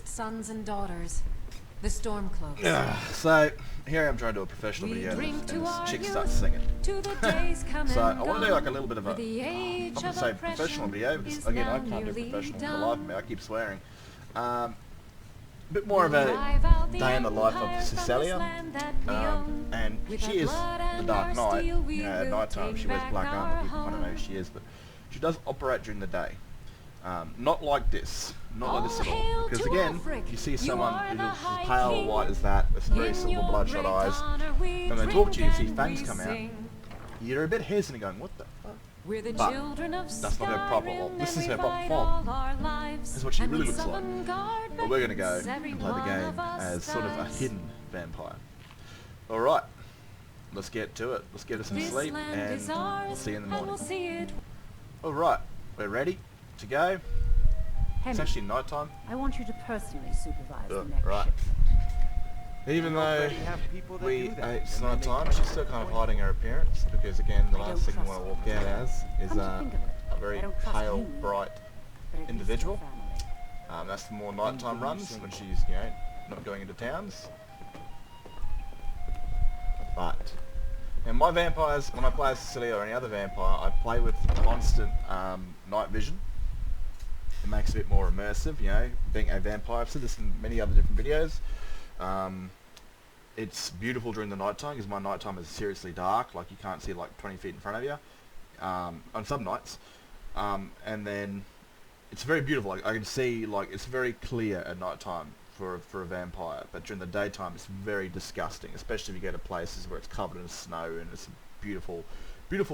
Sons and daughters, the Stormcloaks. So here I am trying to do a professional video and this chick starts singing. So I want to do like a little bit of a, I'm going to say professional video because again I can't do professional for the life of me, I keep swearing. A bit more of a day in the life of Cecilia, and she is the Dark Knight. You know, at night time she wears black armor, people want to know who she is, but she does operate during the day. Not like this. Not like this at all. Because again, you see someone who's as pale or white as that, with very simple bloodshot eyes, and they talk to you, you see fangs come out, you're a bit hesitant going, what the fuck? But that's not her proper, well, this is her proper form. This is what she really looks like. But we're going to go and play the game as sort of a hidden vampire. Alright, let's get to it. Let's get us some sleep, and we'll see you in the morning. Alright, we're ready to go. Henry, it's actually night time. I want you to personally supervise the next right. shift. Even though it's night time, she's still kind of hiding her appearance because again, the last thing you want to walk out as is a very pale, bright individual. That's the more nighttime runs when she's, you know, not going into towns. But and my vampires, when I play as Cecilia or any other vampire, I play with constant night vision. It makes it a bit more immersive, you know, being a vampire. I've said this in many other different videos. It's beautiful during the night time because my night time is seriously dark, like you can't see like 20 feet in front of you on some nights. And then it's very beautiful. Like, I can see, like, it's very clear at night time for a vampire, but during the daytime it's very disgusting, especially if you go to places where it's covered in snow and it's a beautiful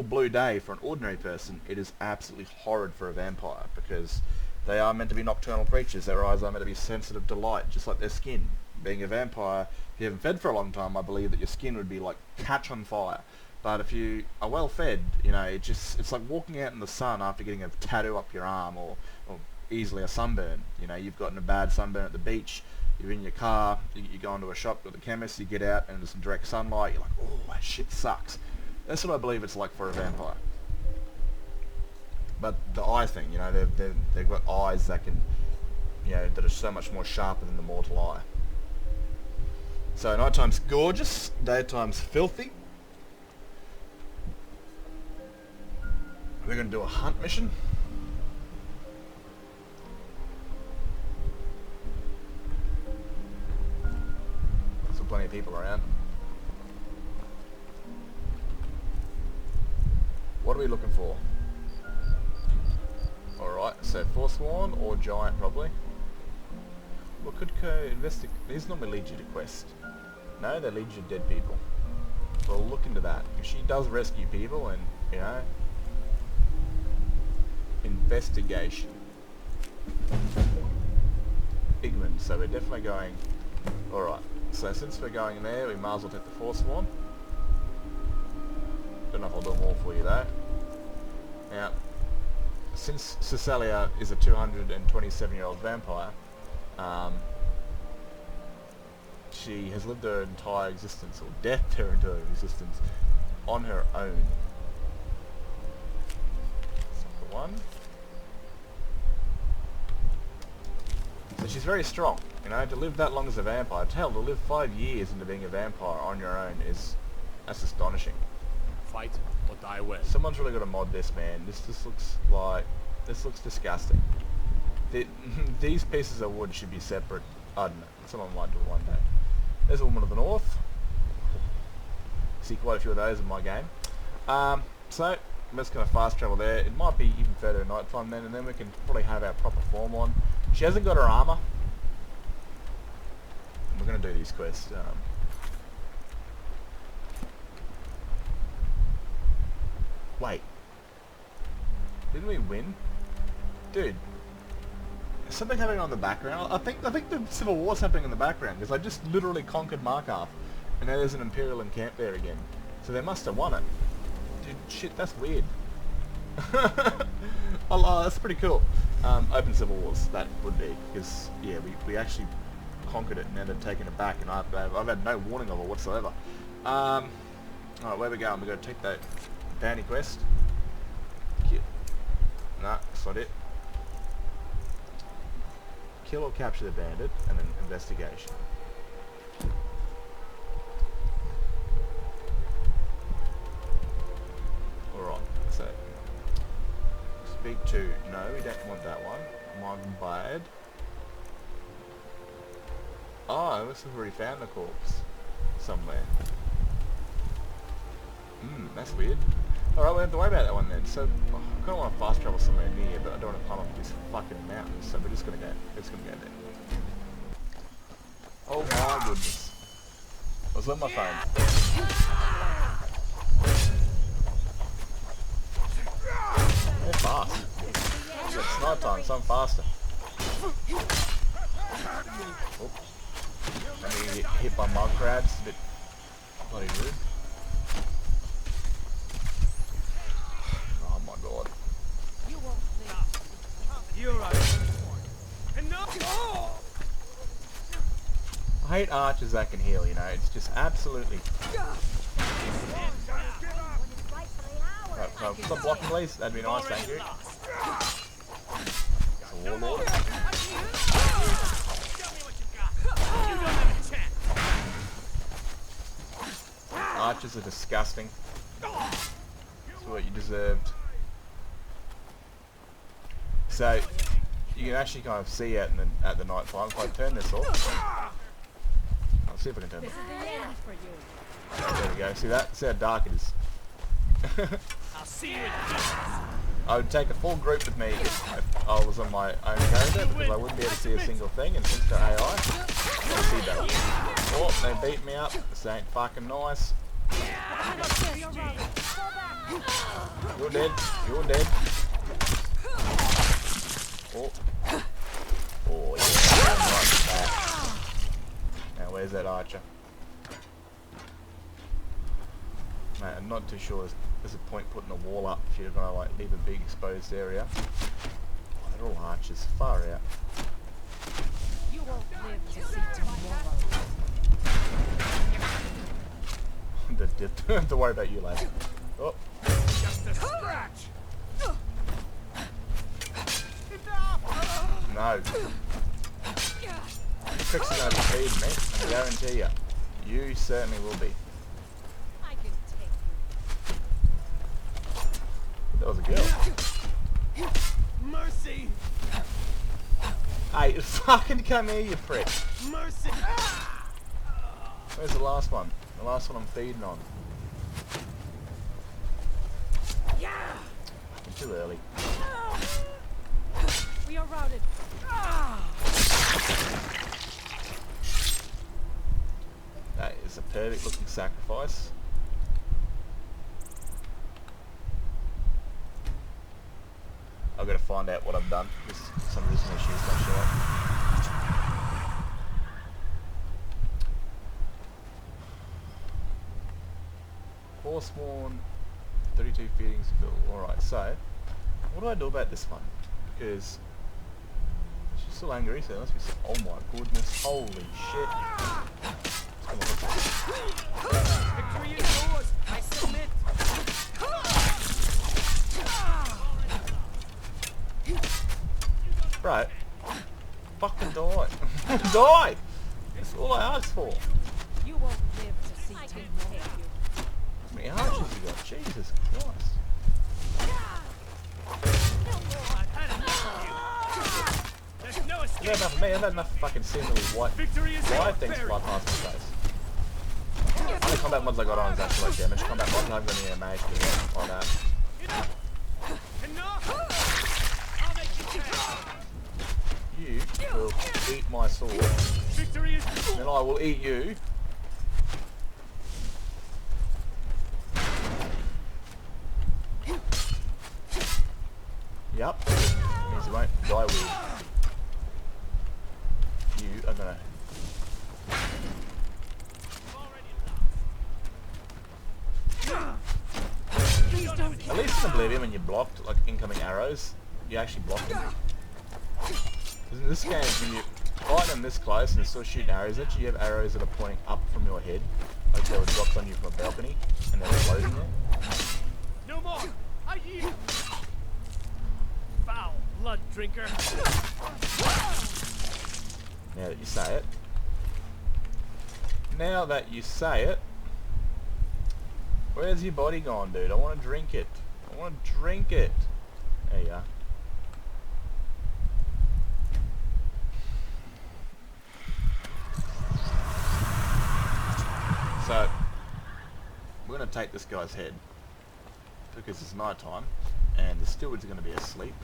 blue day. For an ordinary person, it is absolutely horrid for a vampire because they are meant to be nocturnal creatures. Their eyes are meant to be sensitive to light, just like their skin. Being a vampire, if you haven't fed for a long time, I believe that your skin would be like catch on fire. But if you are well fed, you know, it's like walking out in the sun after getting a tattoo up your arm or easily a sunburn. You know, you've gotten a bad sunburn at the beach, you're in your car, you go into a shop with a chemist, you get out and there's some direct sunlight, you're like, oh, that shit sucks. That's what I believe it's like for a vampire. But the eye thing, you know, they've got eyes that can, you know, that are so much more sharper than the mortal eye. So nighttime's gorgeous, daytime's filthy. We're going to do a hunt mission. Still plenty of people around. What are we looking for? Alright, so Forsworn or Giant probably. Well, could investigate. These normally lead you to quest. No, they lead you to dead people. We'll look into that. If she does rescue people and, you know, investigation. Igman, so we're definitely going. Alright, so since we're going there, we might as well take the Forsworn. Don't know if I'll do them all for you though. Now, since Cecilia is a 227-year-old vampire, she has lived her entire existence, or deathed her entire existence, on her own. That's not the one. So she's very strong, you know, to live that long as a vampire. Hell, to live 5 years into being a vampire on your own that's astonishing. Fight or die well. Someone's really got to mod this, man. This looks disgusting. These pieces of wood should be separate. I don't know. Someone might do it one day. There's a woman of the north. See quite a few of those in my game. So I'm just going to fast travel there. It might be even further at night time then, and then we can probably have our proper form on. She hasn't got her armor. And we're going to do these quests. Wait. Didn't we win? Dude. Is something happening on the background? I think the Civil War's happening in the background, because I just literally conquered Markarth, and now there's an Imperial encamped there again. So they must have won it. Dude, shit, that's weird. Oh, that's pretty cool. Open Civil Wars, that would be, because, yeah, we actually conquered it and then they've taken it back, and I've had no warning of it whatsoever. Alright, where we going? We're going to take that bounty quest. Cute. Nah, that's not it. kill or capture the bandit, and then investigation. Alright, so speak to, no, we don't want that one. My bad. Oh, I must have already found the corpse somewhere. That's weird. Alright, we don't have to worry about that one then. So, I kind of want to fast travel somewhere near, but I don't want to climb up these fucking mountains, so we're just gonna go. It's gonna go there. Oh my goodness. I was on my phone. They're fast. It's night time, so I'm faster. Oh. I mean, get hit by mud crabs. A bit bloody rude. Oh my god. You won't live. You're right. Enough! I hate archers that can heal, you know. It's just absolutely... Right, stop blocking, please. That'd be nice, thank you. It's a warlord. Archers are disgusting. That's what you deserved. So, you can actually kind of see out at the night time. If I turn this off, I'll see if I can turn it off. There we go. See that? See how dark it is. I'll see you. I would take a full group with me if I was on my own character, because I wouldn't be able to see a single thing, and since they're AI, I see better. Oh, they beat me up. This ain't fucking nice. You're dead. You're dead. Oh. Oh, yeah. Now, where's that archer? Mate, I'm not too sure there's a point putting a wall up if you're going to like leave a big exposed area. Oh, they're all archers. Far out. You won't live to see tomorrow. Don't have to worry about you, lad. Oh. Just a scratch. No. Tricks are going to be feeding me, I guarantee you. You certainly will be. I can take you. That was a girl. Mercy. Hey, fucking come here, you prick. Mercy. Where's the last one? The last one I'm feeding on. Yeah. Too early. We are routed. That is a perfect looking sacrifice. I've got to find out what I've done, because some recent issues not sure. Forsworn, 32 feedings fill. Alright, so what do I do about this one? Because she's still angry, so there must be some... Oh my goodness, holy shit. Victory is yours. I submit. Right. Fucking die. Die! That's all I asked for. You won't live to see tomorrow. How many archers you got? Jesus Christ. There's no I've escape. had enough of me. I've had enough of fucking seemingly white things fly past my face. The only combat mods I got on is actually like damage combat mods. I haven't got any mage or anything like that. Enough. I'll make you pay. You will eat my sword, Victory is and then I will eat you. Yup. Means you won't die weird. You are gonna... At least in Oblivion, when you blocked like incoming arrows, you actually blocked them. Because in this game, when you fight them this close and they're still shooting arrows at you, you have arrows that are pointing up from your head, like they were dropped on you from a balcony, and they're floating there. no more. I yield. Foul blood drinker. Now that you say it. Now that you say it. Where's your body gone, dude? I want to drink it. I want to drink it. There you are. So, we're going to take this guy's head because it's night time and the stewards are going to be asleep.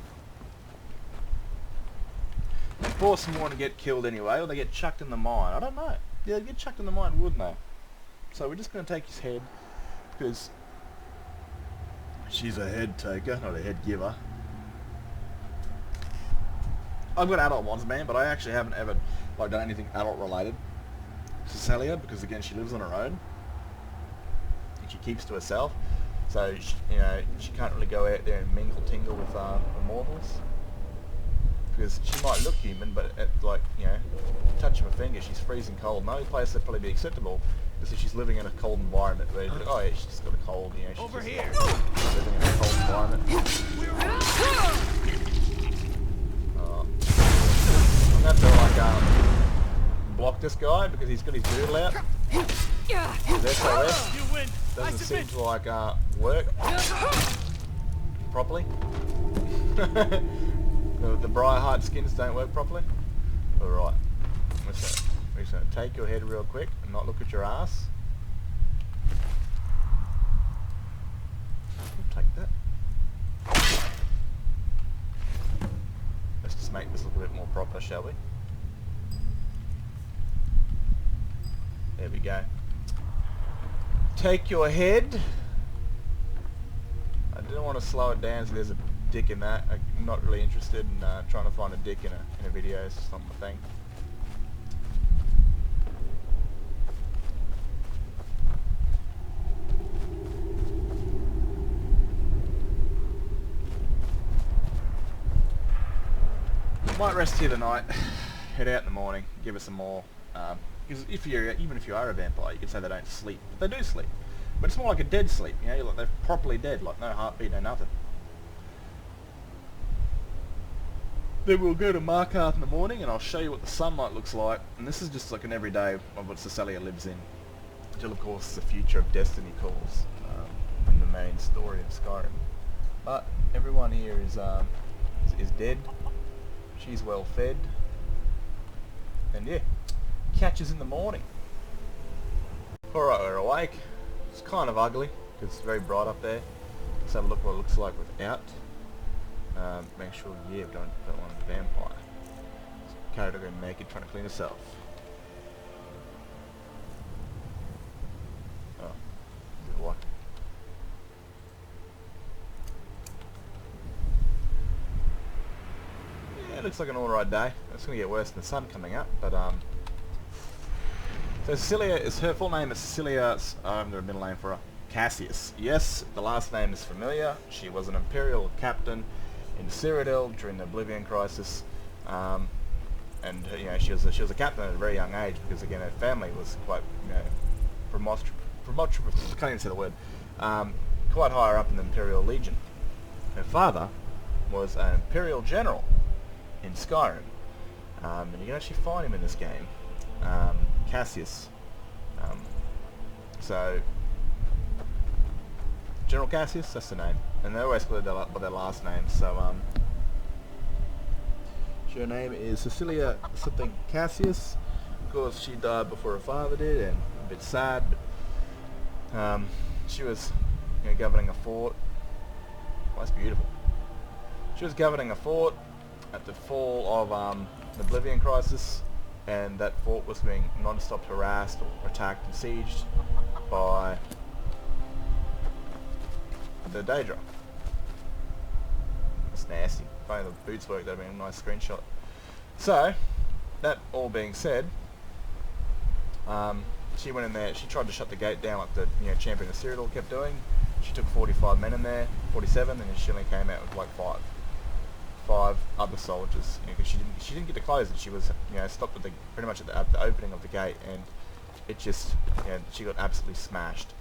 Of course, some want to get killed anyway, or they get chucked in the mine. I don't know. Yeah, they'd get chucked in the mine, wouldn't they? So we're just going to take his head because she's a head taker, not a head giver. I've got adult ones, man, but I actually haven't ever done anything adult related. Cecilia, because again she lives on her own and she keeps to herself, so she, she can't really go out there and mingle tingle with the mortals, because she might look human, but at touch of a finger she's freezing cold. And the only place that'd probably be acceptable is if she's living in a cold environment where you're like, oh yeah, she's just got a cold, she's Over just here. living in a cold environment. I'm gonna have to block this guy because he's got his doodle out. His SOS You win. I doesn't submit. seem to work properly. the Briarheart skins don't work properly. Alright. We're just gonna take your head real quick and not look at your ass. We'll take that. Let's just make this look a bit more proper, shall we? There we go. Take your head. I didn't want to slow it down so there's a dick in that. I'm not really interested in trying to find a dick in a video. It's just not my thing. Might rest here tonight. Head out in the morning. Give us some more. Because even if you are a vampire, you could say they don't sleep. They do sleep, but it's more like a dead sleep. Like they're properly dead, like no heartbeat, no nothing. Then we'll go to Markarth in the morning, and I'll show you what the sunlight looks like. And this is just like an everyday of what Cecilia lives in, until of course the future of Destiny calls in the main story of Skyrim. But everyone here is dead. She's well fed, and yeah. Catches in the morning. Alright, we're awake. It's kind of ugly because it's very bright up there. Let's have a look what it looks like without. Make sure, yeah, we don't want a vampire. Character going naked trying to clean herself. Oh, what? Yeah, it looks like an alright day. It's going to get worse than the sun coming up, but so Cecilia her full name is Cecilia, I'm going to middle name for her, Cassius. Yes, the last name is familiar. She was an Imperial captain in Cyrodiil during the Oblivion Crisis, and she was a captain at a very young age because again her family was quite I can't even say the word, quite higher up in the Imperial Legion. Her father was an Imperial general in Skyrim, and you can actually find him in this game. Cassius. So General Cassius, that's the name, and they always call it by their last name. So her name is Cecilia something Cassius. Of course, she died before her father did, and a bit sad. But, she was governing a fort. Oh, that's beautiful. She was governing a fort at the fall of the Oblivion Crisis. And that fort was being non-stop harassed or attacked and sieged by the Daedra. That's nasty. If only the boots worked, that'd be a nice screenshot. So, that all being said, she went in there, she tried to shut the gate down like the champion of Cyrodiil kept doing. She took 45 men in there, 47, and she only came out with like 5 other soldiers, because she didn't get to close it. She was stopped at pretty much at the opening of the gate, and it just she got absolutely smashed.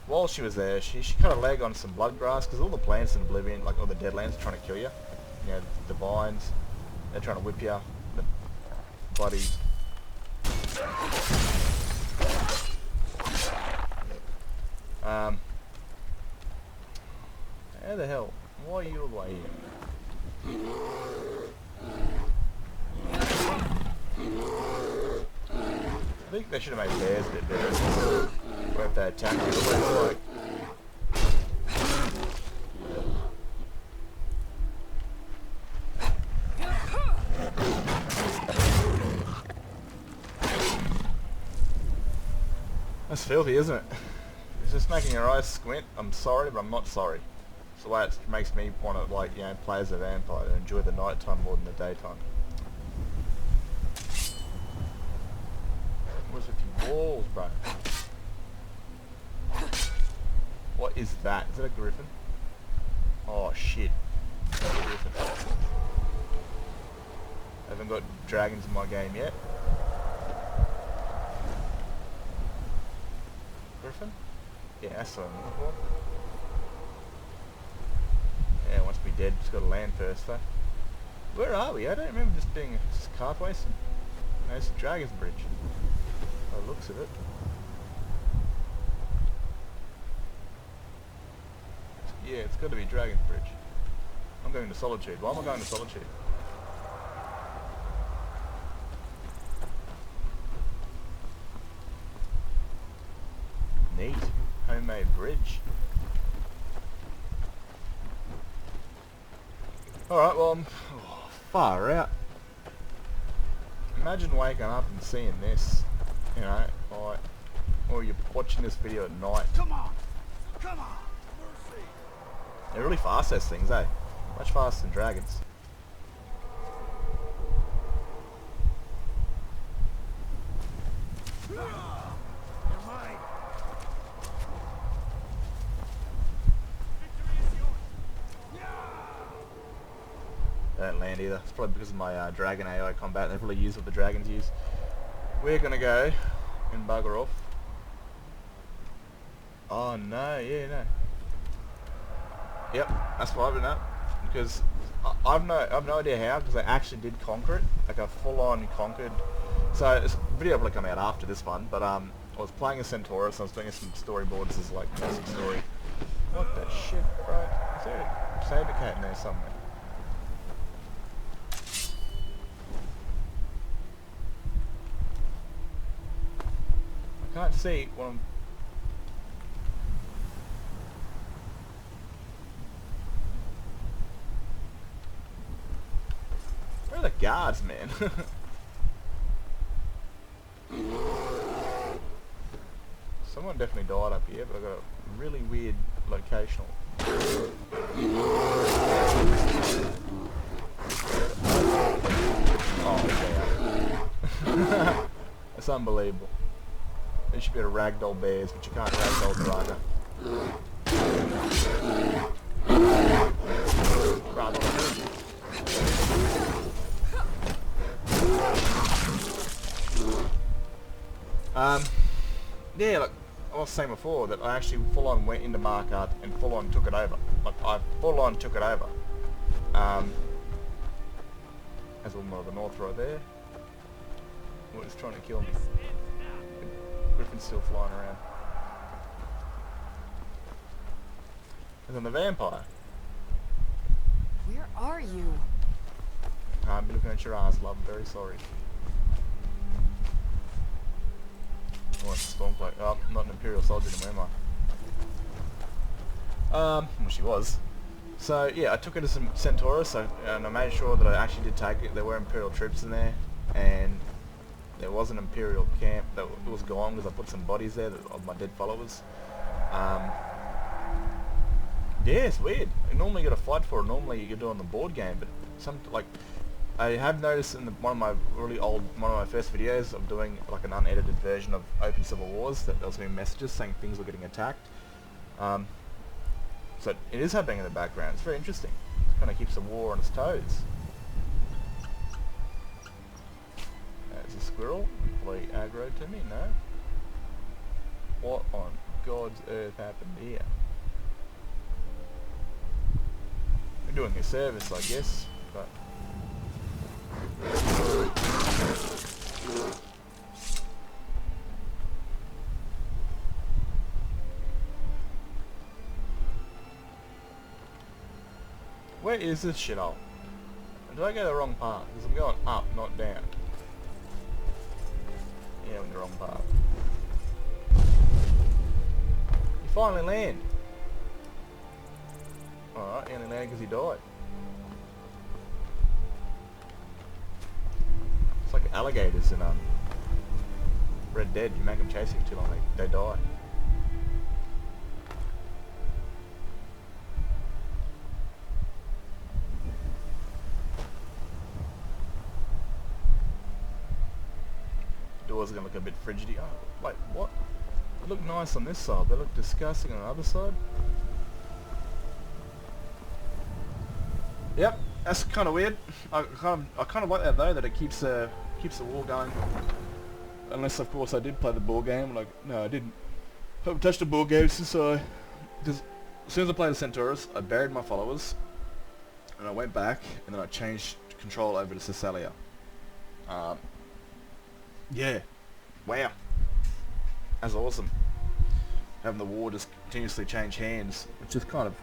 While she was there, she cut a leg on some blood grass, because all the plants in Oblivion, like all the Deadlands, are trying to kill you. The vines, they're trying to whip you. bloody... How the hell? Why are you all the way here? I think they should have made bears a bit better. Where if they attack you, it's like... That's filthy, isn't it? It's just making your eyes squint. I'm sorry, but I'm not sorry. It's the way it makes me want to, like, you know, play as a vampire and enjoy the nighttime more than the daytime. What's with your walls, bro? What is that? Is that a griffin? Oh shit. That's a griffin. I haven't got dragons in my game yet. Griffin? Yeah, that's what I'm looking for. Yeah, it wants to be dead. Just gotta land first though. Where are we? I don't remember just being a cart wasting. No, it's a dragon's bridge. By the looks of it. Yeah, it's got to be Dragon's Bridge. I'm going to Solitude. Why am I going to Solitude? Neat. Homemade bridge. Alright, well, I'm far out. Imagine waking up and seeing this, you know, like, or you're watching this video at night. Come on! Come on! They're really fast, those things, eh? Much faster than dragons. You're mine! Victory is yours! They don't land either. It's probably because of my dragon AI combat. They probably use what the dragons use. We're gonna go and bugger off. Oh no, yeah, no. Yep, that's why I've been up. Because I've no idea how, because I actually did conquer it. Like a full-on conquered. So this video will come out after this one, but I was playing a Centaurus, I was doing some storyboards as like basic story. What the shit, bro? Is there a saber cat in there somewhere? I can't see what I'm... Where are the guards, man? Someone definitely died up here, but I got a really weird locational. Oh, yeah. That's unbelievable. They should be able to ragdoll bears, but you can't ragdoll draga. Rather yeah, like I was saying before, that I actually full on went into Markart and full on took it over. Like I full on took it over. There's a little more of the north right there. Oh, it's trying to kill me. Griffin's still flying around. And then the vampire. Where are you? I'm looking at your ass, love. I'm very sorry. Oh, it's a stormcloak. Oh, I'm not an Imperial soldier anymore, am I? Well, she was. So, yeah, I took her to some Centaurus, and I made sure that I actually did take it. There were Imperial troops in there, and there was an Imperial camp that was gone because I put some bodies there of my dead followers. Yeah, it's weird. Normally you got to fight for it. Normally you can do it on the board game, but I have noticed in one of my first videos of doing like an unedited version of Open Civil Wars that there was being messages saying things were getting attacked. So it is happening in the background. It's very interesting. It kind of keeps the war on its toes. There's a squirrel. Play aggro to me? No. What on God's earth happened here? We're doing a service, I guess, but... where is this shithole? And did I go the wrong path? Because I'm going up, not down. Yeah, I'm in the wrong path. You finally land. Alright, he only landed because he died. It's like alligators in Red Dead. You make them chase you too long, they die. Doors are going to look a bit frigidy. Oh, wait, what? They look nice on this side. They look disgusting on the other side. Yep, that's kind of weird. I kind of like that though, that it keeps the war going. Unless of course I did play the board game. Like, no, I didn't. I haven't touched a board game since because as soon as I played the Centaurus, I buried my followers, and I went back, and then I changed control over to Cecilia. Yeah, wow, that's awesome. Having the war just continuously change hands, which is kind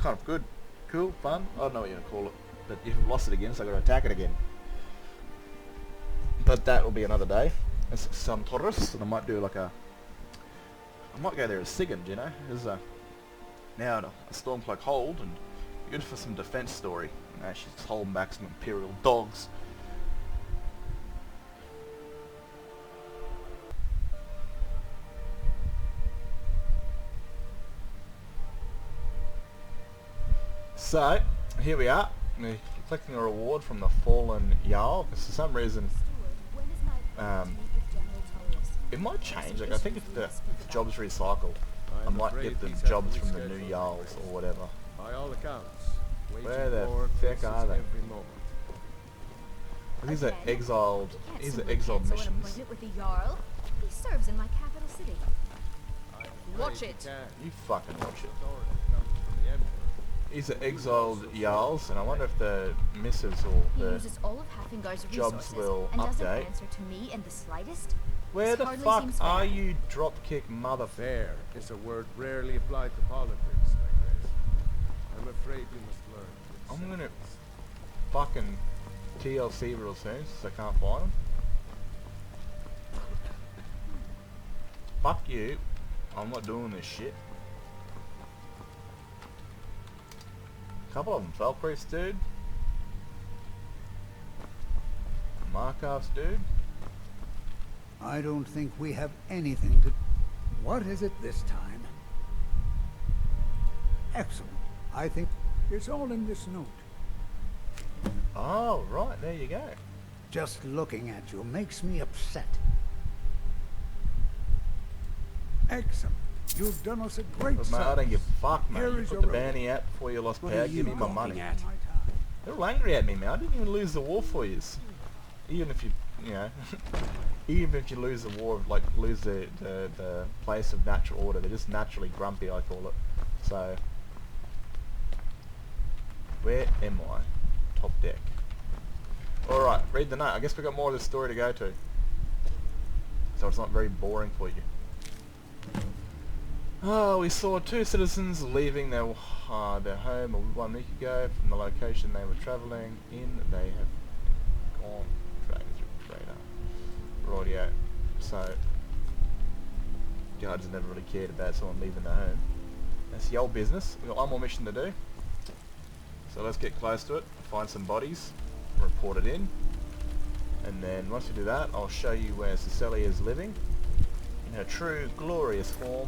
of good, cool, fun. I don't know what you're gonna call it, but if I've lost it again, so I got to attack it again. But that will be another day. It's Centaurus, and I might do like I might go there as Sigurd, you know. There's now a Stormcloak hold, and good for some defense story. She's holding back some Imperial dogs. So, here we are. We're collecting a reward from the Fallen Jarl, because for some reason it might change. Like, I think if the jobs recycle, I might get the jobs from the new Jarls or whatever. By all accounts, Where the fuck are they? These are exiled. These are exiled missions. With the Jarl. He serves in my capital city. Watch it. You fucking watch it. These are exiled Jarls, and I wonder if the missives or the uses all of Hafingar's jobs will and doesn't update. answer to me in the slightest. Where the hardly fuck seems are fair. you, dropkick mother? Fair is a word rarely applied to politics like this. I'm afraid you must learn. to I'm gonna accept this. fucking TLC real soon, since I can't find them. Fuck you. I'm not doing this shit. Couple of them fell priests, dude. Markov's dude. I don't think we have anything to... What is it this time? Excellent. I think it's all in this note. Oh, right, there you go. Just looking at you makes me upset. Excellent. You've done us a great Look, mate, I don't service. give a fuck, mate. Here You is put your the reward. bounty out before you lost What power. are Give you me my gawking money. at? They're all angry at me, man. I didn't even lose the war for you. Even if you know, even if you lose the war, like lose the place of natural order, they're just naturally grumpy, I call it. So, where am I? Top deck. Alright, read the note. I guess we've got more of this story to go to. So it's not very boring for you. Oh, we saw two citizens leaving their home 1 week ago from the location they were travelling in. They have gone dragging through crater. Rightio. So, guards never really cared about someone leaving their home. That's the old business. We've got one more mission to do. So let's get close to it, find some bodies, report it in. And then once we do that, I'll show you where Cecilia is living in her true glorious form.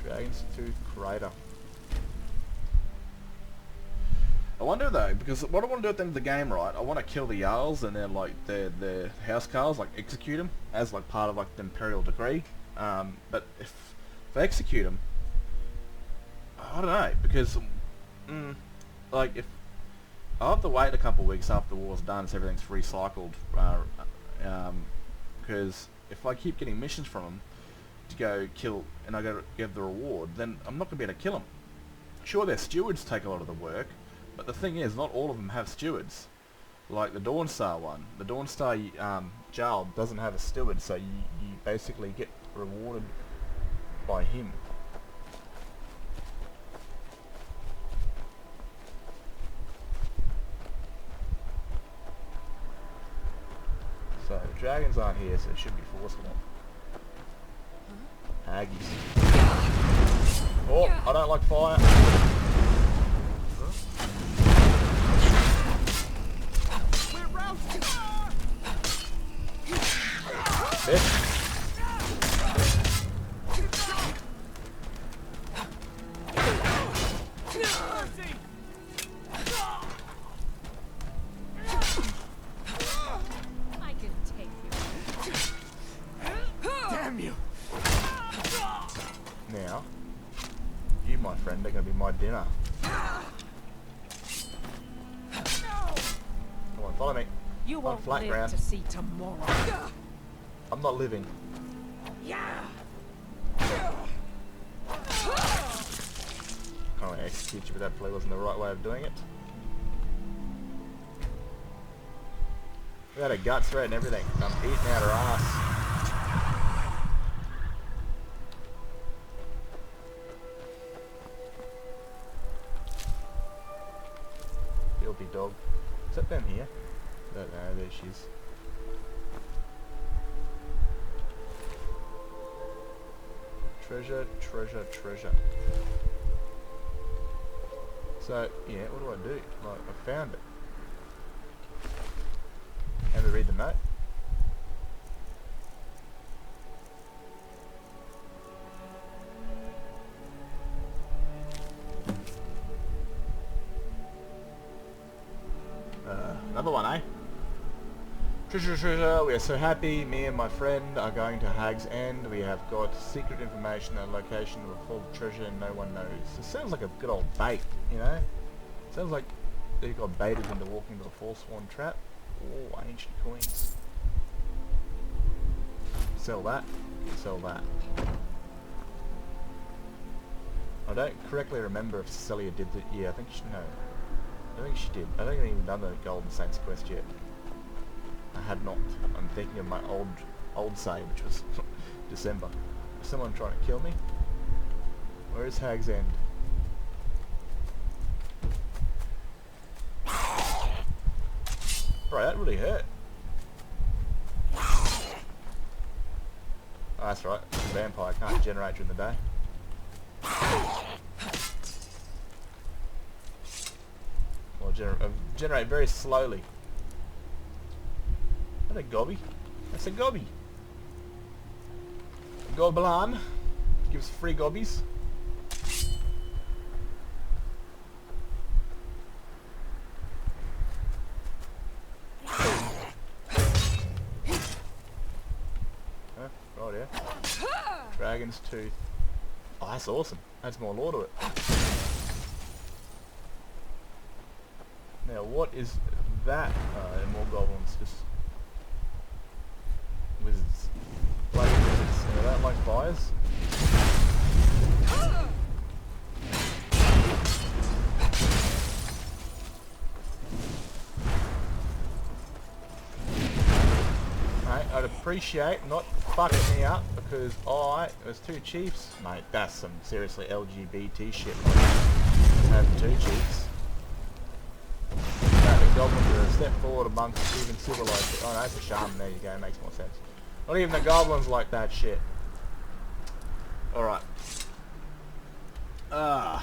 Dragon's Tooth Crater. I wonder though, because what I want to do at the end of the game, right? I want to kill the Jarls and then like their housecarls, like execute them as like part of like the Imperial decree. But if I execute them, I don't know, because like if I'll have to wait a couple of weeks after the war's done, so everything's recycled. Because if I keep getting missions from them to go kill, and I go give the reward, then I'm not going to be able to kill them. Sure, their stewards take a lot of the work, but the thing is, not all of them have stewards. Like the Dawnstar one. The Dawnstar Jarl doesn't have a steward, so you basically get rewarded by him. So dragons aren't here, so it should be forceful. Aggies. Oh, I don't like fire. Bitch. I can take you. Damn you! Now, you, my friend, are going to be my dinner. Come on, follow me. You On won't flat live ground. to see tomorrow. I'm not living. Yeah. Can't execute you, but that probably wasn't the right way of doing it. We had her guts red and everything. I'm eating out her ass. Filthy dog. Is that them here? I don't know, there she is. Treasure, treasure, treasure. So, yeah, what do? Like, I found it. Have we read the note? Another one, eh? Treasure, treasure, we are so happy. Me and my friend are going to Hag's End. We have got secret information and location of a full treasure and no one knows. It sounds like a good old bait, you know? Sounds like they got baited into walking into a forsworn trap. Oh, ancient coins. Sell that. Sell that. I don't correctly remember if Cecilia did the... Yeah, I think she... No. I think she did. I don't think I've even done the Golden Saints quest yet. I had not. I'm thinking of my old save, which was December. Is someone trying to kill me? Where is Hag's End? Right, that really hurt. Oh, that's right. The vampire can't generate during the day. Well, generate very slowly. Is that a gobby? That's a gobby. Goblin gives free gobbies. Right here. Dragon's Tooth. Oh, that's awesome. Adds more lore to it. Now, what is that? More goblins. Just wizards. Bloody wizards. They don't like fires. I'd appreciate not fucking me up because it was two chiefs. Mate, that's some seriously LGBT shit. Have two chiefs. The goblins are a step forward amongst even civilized. Oh no, that's a shaman. There you go, makes more sense. Not even the goblins like that shit. Alright. I'm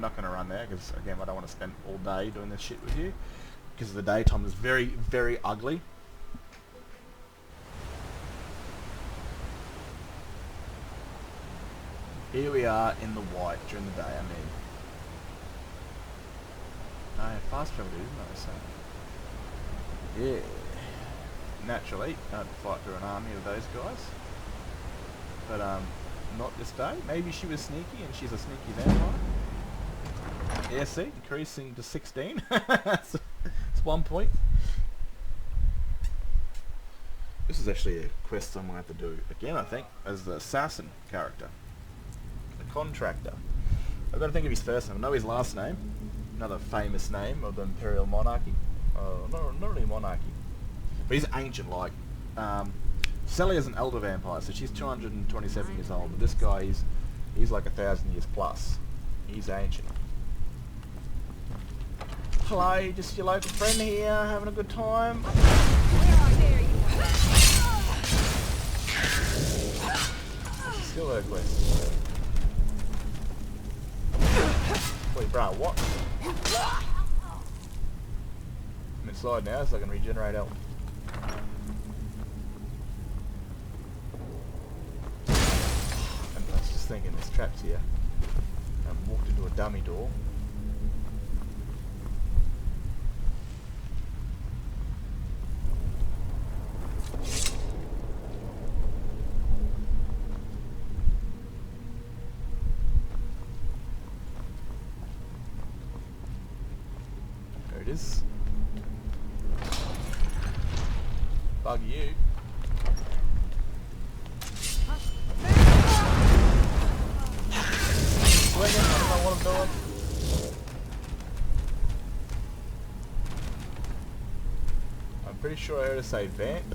not going to run there because again I don't want to spend all day doing this shit with you because the daytime is very, very ugly. Here we are in the white during the day, I mean. I have fast travel, isn't I? So, yeah. Naturally, I'd fight through an army of those guys. But, not this day. Maybe she was sneaky and she's a sneaky vampire. Yeah, see? Increasing to 16. That's 1 point. This is actually a quest I'm going to have to do again, I think, as the assassin character. Contractor. I've got to think of his first name. I know his last name. Another famous name of the Imperial Monarchy. Not really monarchy. But he's ancient, like. Celia's an elder vampire, so she's 227 years old. But this guy, he's like 1,000 years plus. He's ancient. Hello, just your local friend here, having a good time. Still a quest. Wait, bro, what? I'm inside now, so I can regenerate health. And I was just thinking, there's traps here. I walked into a dummy door. There it is. Bug you. Swinging, I don't know what I'm doing. I'm pretty sure I heard her say vamp.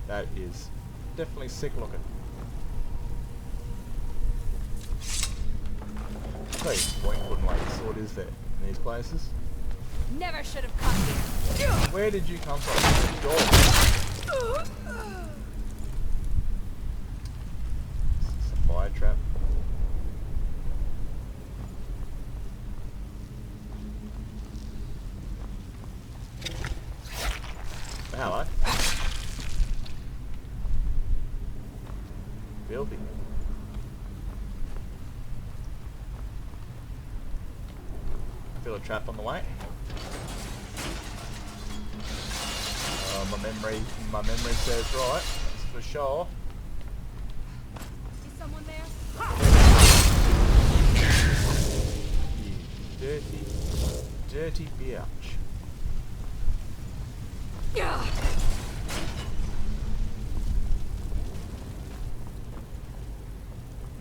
That is definitely sick looking. Tell you point putting like a sword is there in these places. Never should have come here. Where did you come from? Door. It's a fire trap. Hello. Filthy. Feel a trap on the way. My memory says right. That's for sure. Is someone there? You dirty bitch.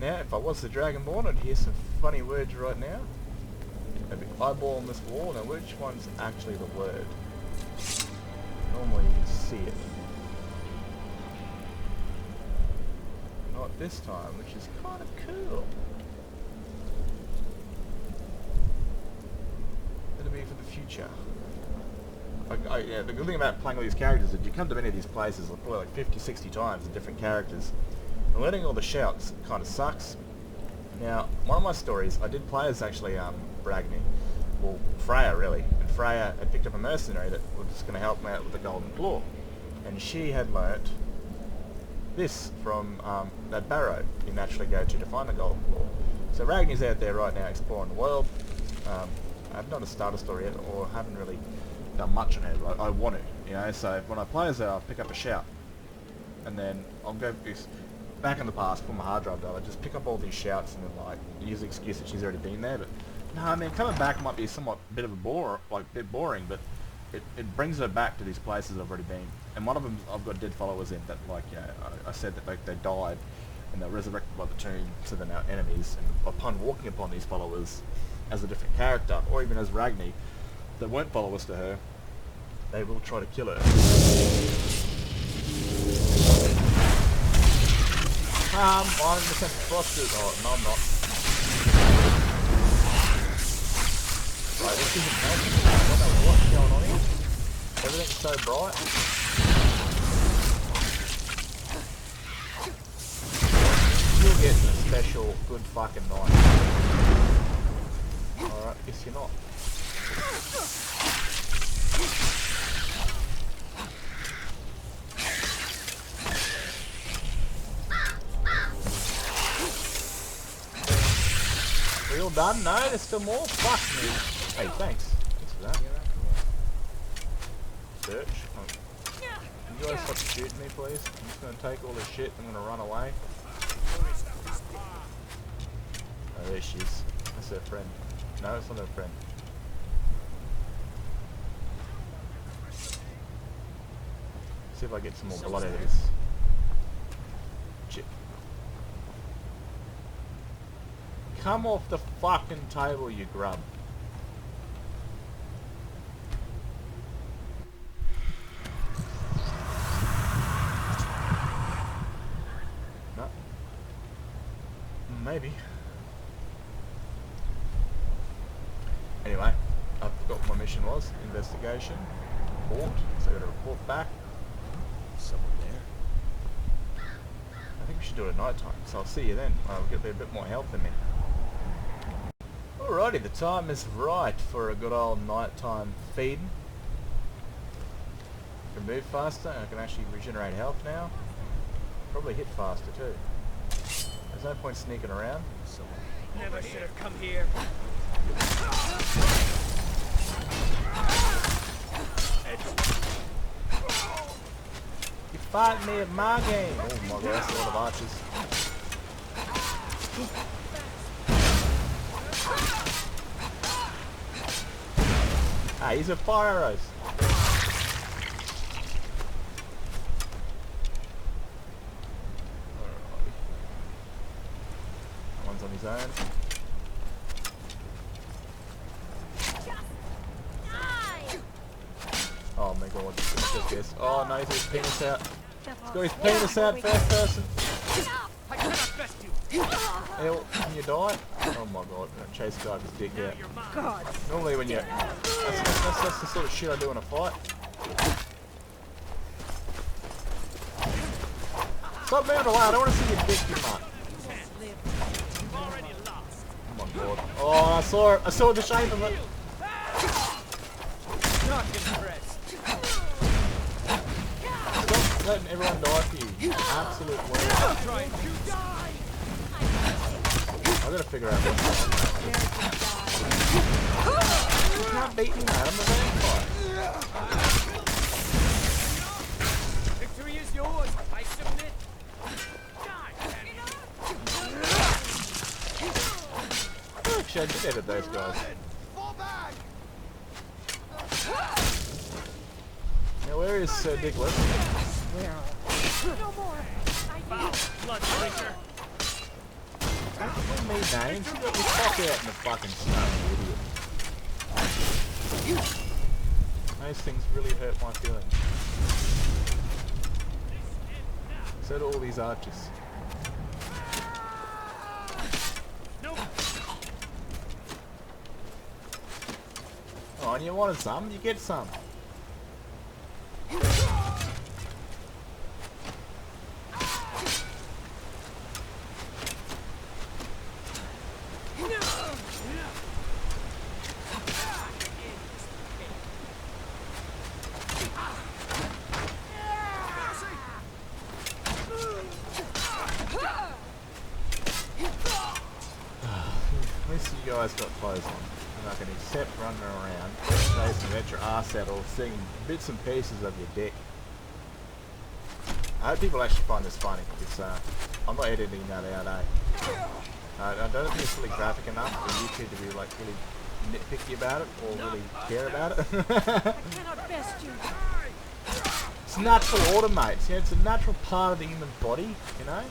Now, if I was the Dragonborn, I'd hear some funny words right now. I'd be eyeballing this wall. Now, which one's actually the word? Normally, you can see it. Not this time, which is kind of cool. It'll be for the future. Yeah, the good thing about playing all these characters is you come to many of these places probably like 50, 60 times with different characters. And learning all the shouts kind of sucks. Now, one of my stories, I did play as actually Bragny. Well, Freya really. And Freya had picked up a mercenary that was going to help me out with the Golden Claw. And she had learnt this from that barrow you naturally go to find the Golden Claw. So Ragni's out there right now exploring the world. I haven't done a starter story yet, or haven't really done much on it, but I want to, you know, so when I play as her, I'll pick up a shout. And then I'll go back in the past, put my hard drive down, I just pick up all these shouts and then like use the excuse that she's already been there, but no, I mean coming back might be somewhat bit of a bit boring, but it brings her back to these places I've already been. And one of them I've got dead followers in that, like, you know, I said that they died and they're resurrected by the tomb, so they're now enemies, and upon walking upon these followers as a different character, or even as Ragni, that weren't followers to her, they will try to kill her. I'm 100% frosted. Oh, no, I'm not. Right, this isn't helping. I don't know what's going on here. Everything's so bright. You'll get a special good fucking night. Alright, guess you're not. Are we all done? No, there's still more? Fuck me. Hey, thanks. Thanks for that. Search. Can you guys stop shooting me, please? I'm just gonna take all this shit and I'm gonna run away. Oh, there she is. That's her friend. No, it's not her friend. See if I get some more blood out of this. Shit. Come off the fucking table, you grub. maybe. Anyway, I forgot what my mission was. Investigation. Report. So I got to report back. Someone there? I think we should do it at night time, so I'll see you then. I'll get a bit more health in me. Alrighty, the time is right for a good old nighttime feeding. I can move faster and I can actually regenerate health now. Probably hit faster too. There's no point sneaking around. Never should have come here. You fight me at my game! Oh my god, that's a lot of archers. Ah, he's a fire arrows. One's on his own. Oh my god, just this. Oh no, he's got his penis out. He's got his penis out, first person. I cannot best you. Hell, can you die? Oh my god, chase guy with his dick out. God. Normally when you... That's the sort of shit I do in a fight. Stop moving away, I don't want to see your dick, you mutt. You've already lost. Oh my god. Oh, I saw the shape of it. Not impressed. Stop letting everyone die for you, you absolute winner. Trying to die. I gotta figure out what's going on. You can't beat me, mate. I'm a vampire. Victory is yours. I submit. Actually, I did edit those guys. Now, where is Sir Dicklet? No more. Foul. Blood drinker. Don't call me names. You got your cock out in the fucking snow, you idiot. Those things really hurt my feelings. So do all these archers. Oh, and you wanted some? You get some. At least you guys got clothes on. And I can accept running around, chasing at your arse out or seeing bits and pieces of your dick. I hope people actually find this funny, because I'm not editing that out, I don't think it's really graphic enough for YouTube to be like really nitpicky about it or really care about it. I cannot best you. It's natural order, mate. You know, it's a natural part of the human body, you know?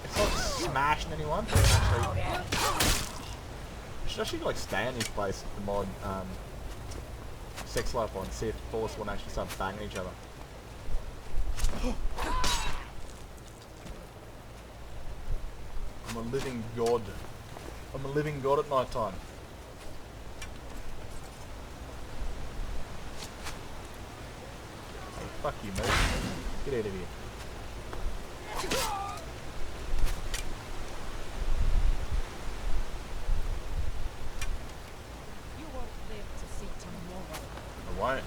It's not smashing anyone. Should actually like stay in this place the mod sex life on, see if Force won't actually start banging each other. I'm a living god. I'm a living god at night time. Hey, fuck you, mate. Get out of here. You won't live to see tomorrow. I won't.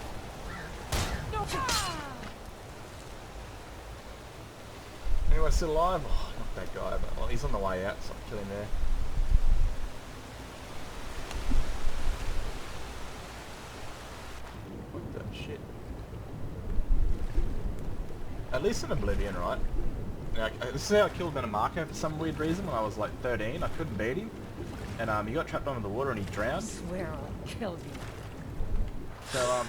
Anyone still alive? Oh, not that guy, but well, he's on the way out, so I'll kill him there. What the shit? At least in Oblivion, right? Now, this is how I killed Metamarco for some weird reason when I was like 13. I couldn't beat him. And he got trapped under the water and he drowned. I swear I'll kill you. So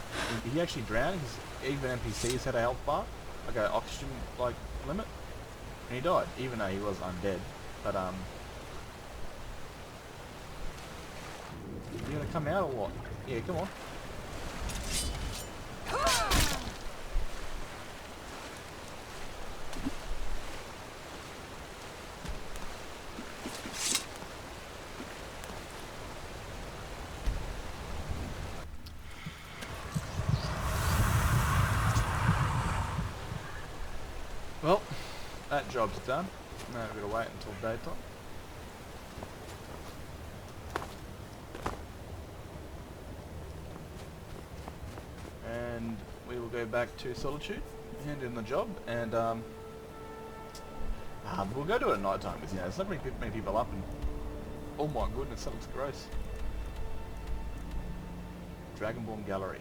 he actually drowned because even NPCs had a health bar, like an oxygen like limit, and he died even though he was undead. But you gonna come out or what? Yeah, come on. that job's done. Now we've got to wait until daytime. And we will go back to Solitude, hand in the job, and we'll go do it at night time because, you know, there's not many people up, and oh my goodness, that looks gross. Dragonborn Gallery.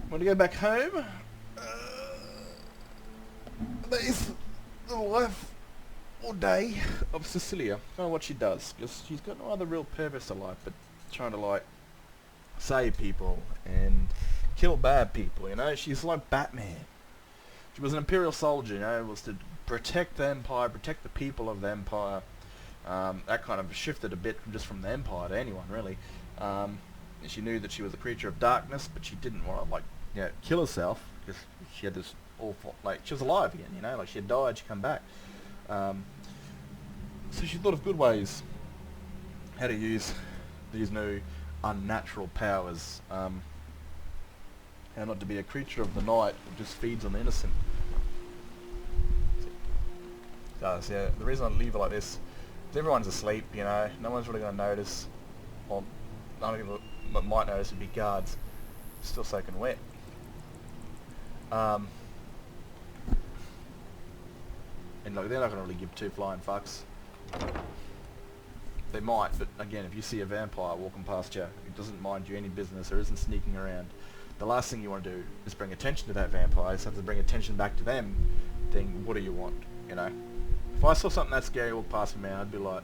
Want to go back home? There's the life or day of Cecilia. I don't know what she does, because she's got no other real purpose to life but trying to, like, save people and kill bad people, you know? She's like Batman. She was an Imperial soldier, you know, was to protect the Empire, protect the people of the Empire. That kind of shifted a bit from the Empire to anyone, really. She knew that she was a creature of darkness, but she didn't want to, like, you know, kill herself, because she had this awful, like, she was alive again, you know, like, she had died, she'd come back. So she thought of good ways how to use these new unnatural powers, how not to be a creature of the night who just feeds on the innocent. Guys, yeah, the reason I leave it like this is everyone's asleep, you know, no one's really going to notice. Well, none of people that might notice would be guards, still soaking wet. And look, they're not going to really give two flying fucks. They might, but again, if you see a vampire walking past you, it doesn't mind you any business, or isn't sneaking around, the last thing you want to do is bring attention to that vampire. You just have to bring attention back to them, then what do you want, you know? If I saw something that scary walk past me, man, I'd be like,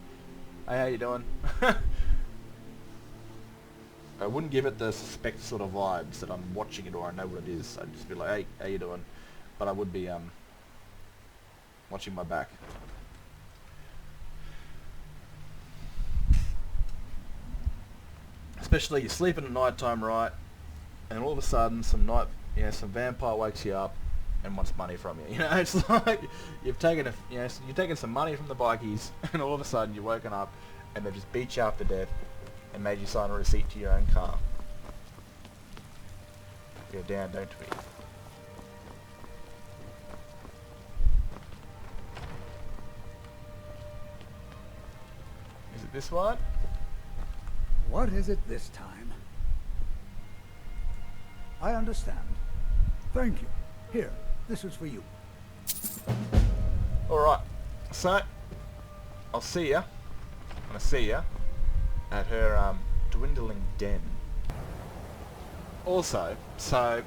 hey, how you doing? I wouldn't give it the suspect sort of vibes that I'm watching it or I know what it is. I'd just be like, hey, how you doing? But I would be watching my back. Especially you're sleeping at night time, right? And all of a sudden some vampire wakes you up and wants money from you. You know, it's like you've taken some money from the bikies, and all of a sudden you're woken up and they've just beat you up to death and made you sign a receipt to your own car. Go down, don't we? Is it this one? What is it this time? I understand. Thank you. Here, this is for you. Alright, so I'll see ya. I'm gonna see ya at her dwindling den. Also, so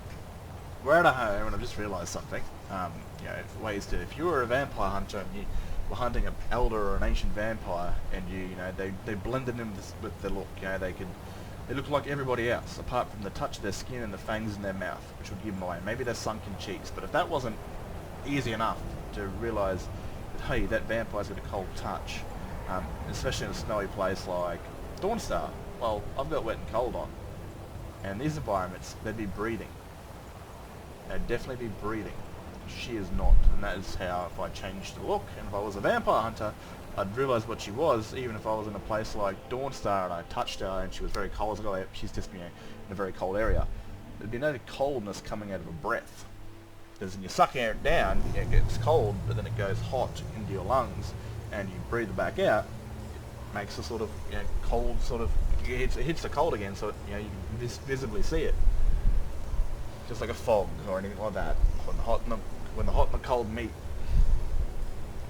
we're at a home and I've just realised something. You know, ways to, if you were a vampire hunter and you were hunting an elder or an ancient vampire, and you know, they blended in with the look, you know, they look like everybody else, apart from the touch of their skin and the fangs in their mouth, which would give them away. Maybe their sunken cheeks, but if that wasn't easy enough to realise that, hey, that vampire's got a cold touch, especially in a snowy place like Dawnstar, well, I've got wet and cold on. And these environments, they'd be breathing. They'd definitely be breathing. She is not, and that is how, if I changed the look, and if I was a vampire hunter, I'd realise what she was, even if I was in a place like Dawnstar and I touched her and she was very cold. I was like, oh, she's just, you know, in a very cold area. There'd be no coldness coming out of her breath. Because when you suck air down, it gets cold, but then it goes hot into your lungs, and you breathe it back out, it makes a sort of, you know, cold sort of, it hits the cold again, so, you know, you can visibly see it. Just like a fog or anything like that. When the hot and the cold meet.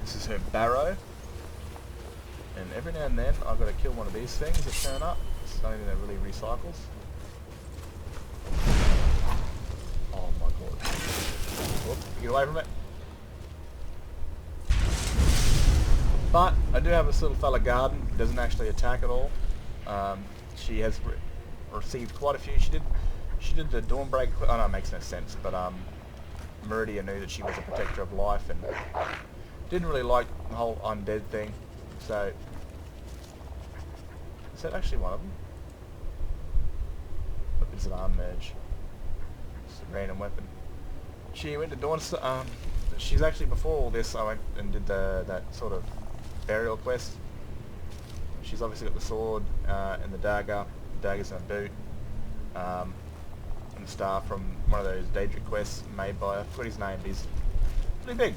This is her barrow. And every now and then I've got to kill one of these things that turn up. It's not even that really recycles. Oh my god. Whoop, get away from it. But I do have this little fella garden. It doesn't actually attack at all. She has received quite a few. She did the Dawnbreak. Oh no, it makes no sense. But Meridia knew that she was a protector of life and didn't really like the whole undead thing. So, is that actually one of them? Look, it's an arm merge. It's a random weapon. She went to Dawnstar. She's actually, before all this, I went and did that sort of burial quest. She's obviously got the sword and the dagger. The dagger's in a boot. and star from one of those Daedric quests made by, I forgot his name, he's really big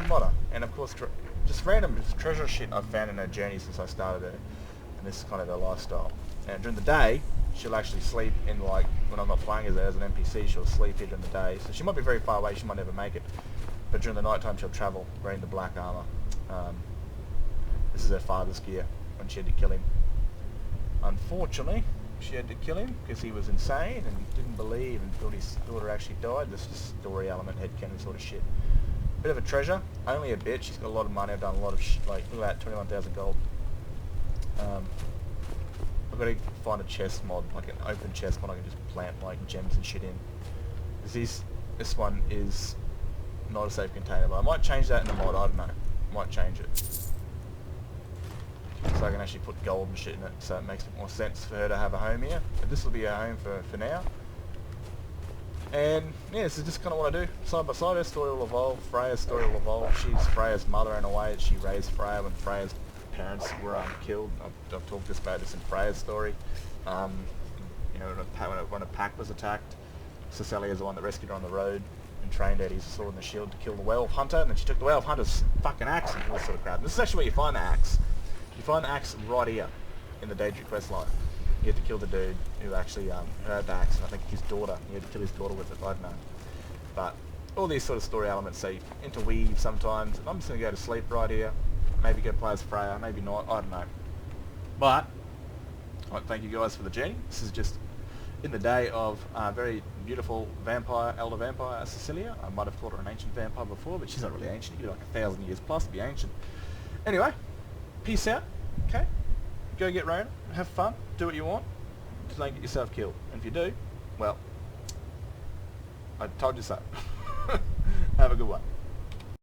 modder. And of course, just random treasure shit I've found in her journey since I started her. And this is kind of her lifestyle. And during the day, she'll actually sleep in, like, when I'm not playing as an NPC, she'll sleep here during the day. So she might be very far away, she might never make it. But during the night time, she'll travel wearing the black armor. This is her father's gear when she had to kill him. Unfortunately, she had to kill him because he was insane and didn't believe and thought his daughter actually died. This is story element, headcanon sort of shit. Bit of a treasure, only a bit. She's got a lot of money. I've done a lot of like, look at that, 21,000 gold. I've got to find a chest mod, like an open chest mod I can just plant like gems and shit in. This one is not a safe container, but I might change that in the mod, I don't know. Might change it. So I can actually put gold and shit in it, so it makes it more sense for her to have a home here. But this will be her home for now. And yeah, this is just kind of what I do. Side by side, her story will evolve, Freya's story will evolve. She's Freya's mother in a way that she raised Freya when Freya's parents were killed. I've talked about this in Freya's story. You know, when a pack was attacked, Cecilia is the one that rescued her on the road and trained her to use the sword and the shield to kill the werewolf hunter, and then she took the werewolf hunter's fucking axe and all this sort of crap. This is actually where you find the axe. You find the axe right here in the Daedric quest line. You have to kill the dude who actually had the axe, and I think his daughter. You have to kill his daughter with it, I don't know. But all these sort of story elements, they interweave sometimes. And I'm just going to go to sleep right here. Maybe go play as Freya, maybe not, I don't know. But I'd like to thank you guys for the journey. This is just in the day of very beautiful vampire, elder vampire, Cecilia. I might have called her an ancient vampire before, but she's not really ancient. You could be like 1,000 years plus to be ancient. Anyway, peace out, okay? Go get Rona, have fun, do what you want. Just don't get yourself killed. And if you do, well, I told you so. Have a good one.